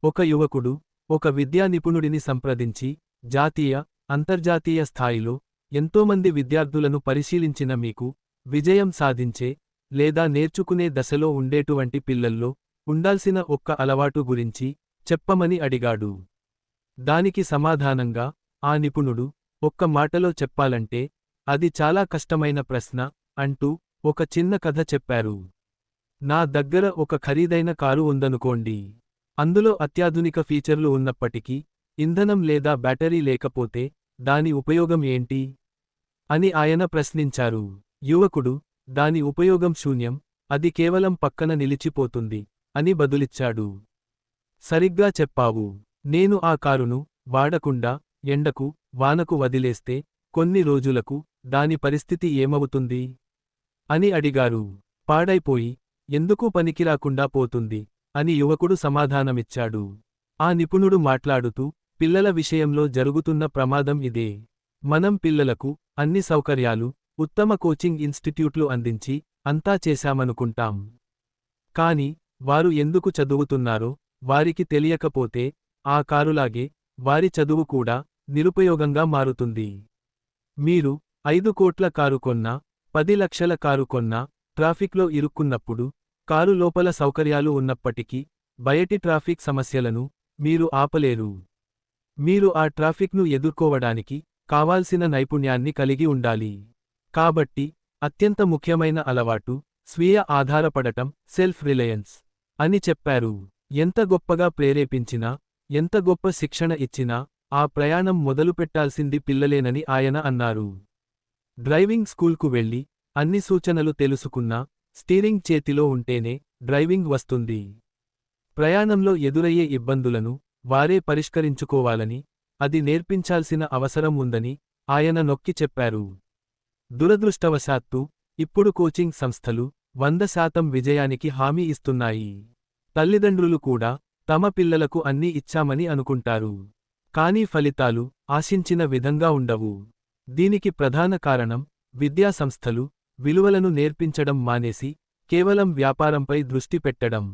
ఒక యువకుడు ఒక విద్యా నిపుణుడిని సంప్రదించి జాతీయ అంతర్జాతీయ స్థాయిలో ఎంతోమంది విద్యార్థులను పరిశీలించిన మీకు విజయం సాధించే లేదా నేర్చుకునే దశలో ఉండేటువంటి పిల్లల్లో ఉండాల్సిన ఒక్క అలవాటు గురించి చెప్పమని అడిగాడు. దానికి సమాధానంగా ఆ నిపుణుడు ఒక్క మాటలో చెప్పాలంటే అది చాలా కష్టమైన ప్రశ్న అంటూ ఒక చిన్న కథ చెప్పారు. నా దగ్గర ఒక ఖరీదైన కారు ఉందనుకోండి. అందులో అత్యాధునిక ఫీచర్లు ఉన్నప్పటికీ ఇంధనం లేదా బ్యాటరీ లేకపోతే దాని ఉపయోగం ఏంటి అని ఆయన ప్రశ్నించారు. యువకుడు దాని ఉపయోగం శూన్యం, అది కేవలం పక్కన నిలిచిపోతుంది అని బదులిచ్చాడు. సరిగ్గా చెప్పావు. నేను ఆ కారును వాడకుండా ఎండకు వానకు వదిలేస్తే కొన్ని రోజులకు దాని పరిస్థితి ఏమవుతుంది అని అడిగారు. పాడైపోయి ఎందుకు పనికిరాకుండా పోతుంది అని యువకుడు సమాధానమిచ్చాడు. ఆ నిపుణుడు మాట్లాడుతూ పిల్లల విషయంలో జరుగుతున్న ప్రమాదం ఇదే. మనం పిల్లలకు అన్ని సౌకర్యాలు, ఉత్తమ కోచింగ్ ఇన్స్టిట్యూట్లు అందించి అంతా చేశామనుకుంటాం. కాని వారు ఎందుకు చదువుతున్నారో వారికి తెలియకపోతే ఆ కారులాగే వారి చదువు కూడా నిరుపయోగంగా మారుతుంది. మీరు 5 కోట్ల కారు కొన్నా, 10 లక్షల కారు కొన్నా ట్రాఫిక్లో ఇరుక్కున్నప్పుడు కారు లోపల సౌకర్యాలు ఉన్నప్పటికీ బయటి ట్రాఫిక్ సమస్యలను మీరు ఆపలేరు. మీరు ఆ ట్రాఫిక్ను ఎదుర్కోవడానికి కావాల్సిన నైపుణ్యాన్ని కలిగి ఉండాలి. కాబట్టి అత్యంత ముఖ్యమైన అలవాటు స్వీయ ఆధారపడటం, సెల్ఫ్ రిలయన్స్ అని చెప్పారు. ఎంత గొప్పగా ప్రేరేపించినా, ఎంత గొప్ప శిక్షణ ఇచ్చినా ఆ ప్రయాణం మొదలుపెట్టాల్సింది పిల్లలేనని ఆయన అన్నారు. డ్రైవింగ్ స్కూల్కు వెళ్ళి అన్ని సూచనలు తెలుసుకున్నా స్టీరింగ్ చేతిలో ఉంటేనే డ్రైవింగ్ వస్తుంది. ప్రయాణంలో ఎదురయ్యే ఇబ్బందులను వారే పరిష్కరించుకోవాలని, అది నేర్పించాల్సిన అవసరం ఉందని ఆయన నొక్కి చెప్పారు. దురదృష్టవశాత్తు ఇప్పుడు కోచింగ్ సంస్థలు 100% విజయానికి హామీ ఇస్తున్నాయి. తల్లిదండ్రులు కూడా తమ పిల్లలకు అన్నీ ఇచ్చామని అనుకుంటారు. కానీ ఫలితాలు ఆశించిన విధంగా ఉండవు. దీనికి ప్రధాన కారణం విద్యా సంస్థలు విలువలను నేర్పించడం మానేసి కేవలం వ్యాపారంపై దృష్టి పెట్టడం.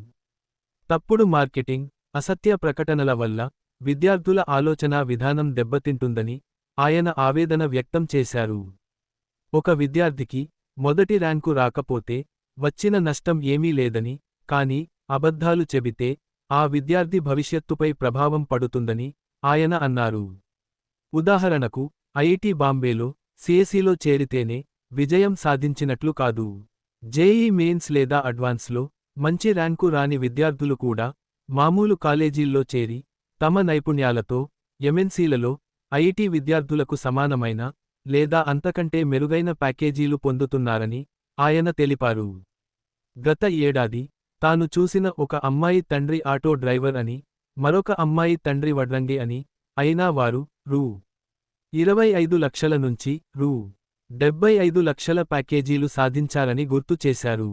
తప్పుడు మార్కెటింగ్, అసత్య ప్రకటనల వల్ల విద్యార్థుల ఆలోచనా విధానం దెబ్బతింటుందని ఆయన ఆవేదన వ్యక్తం చేశారు. ఒక విద్యార్థికి మొదటి ర్యాంకు రాకపోతే వచ్చిన నష్టం ఏమీ లేదని, కానీ అబద్ధాలు చెబితే ఆ విద్యార్థి భవిష్యత్తుపై ప్రభావం పడుతుందని ఆయన అన్నారు. ఉదాహరణకు ఐఐటి బాంబేలో సిఎస్ఈలో చేరితేనే విజయం సాధించినట్లు కాదు. జేఈఈ మెయిన్స్ లేదా అడ్వాన్స్లో మంచి ర్యాంకు రాని విద్యార్థులు కూడా మామూలు కాలేజీల్లో చేరి తమ నైపుణ్యాలతో ఎంఎన్సీలలో ఐఐటి విద్యార్థులకు సమానమైన లేదా అంతకంటే మెరుగైన ప్యాకేజీలు పొందుతున్నారని ఆయన తెలిపారు. గత ఏడాది తాను చూసిన ఒక అమ్మాయి తండ్రి ఆటో డ్రైవర్ అని, మరొక అమ్మాయి తండ్రి వడ్రంగి అని, అయినా వారు రూ. 25 లక్షల నుంచి రూ. 75 లక్షల ప్యాకేజీలు సాధించారని గుర్తు చేశారు.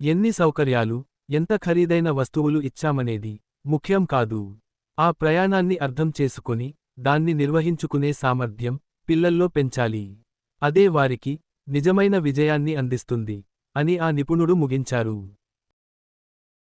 ఎన్ని సౌకర్యాలు, ఎంత ఖరీదైన వస్తువులు ఇచ్చామనేది ముఖ్యం కాదు. ఆ ప్రయాణాన్ని అర్థం చేసుకొని దాన్ని నిర్వహించుకునే సామర్థ్యం పిల్లల్లో పెంచాలి. అదే వారికి నిజమైన విజయాన్ని అందిస్తుంది అని ఆ నిపుణుడు ముగించారు.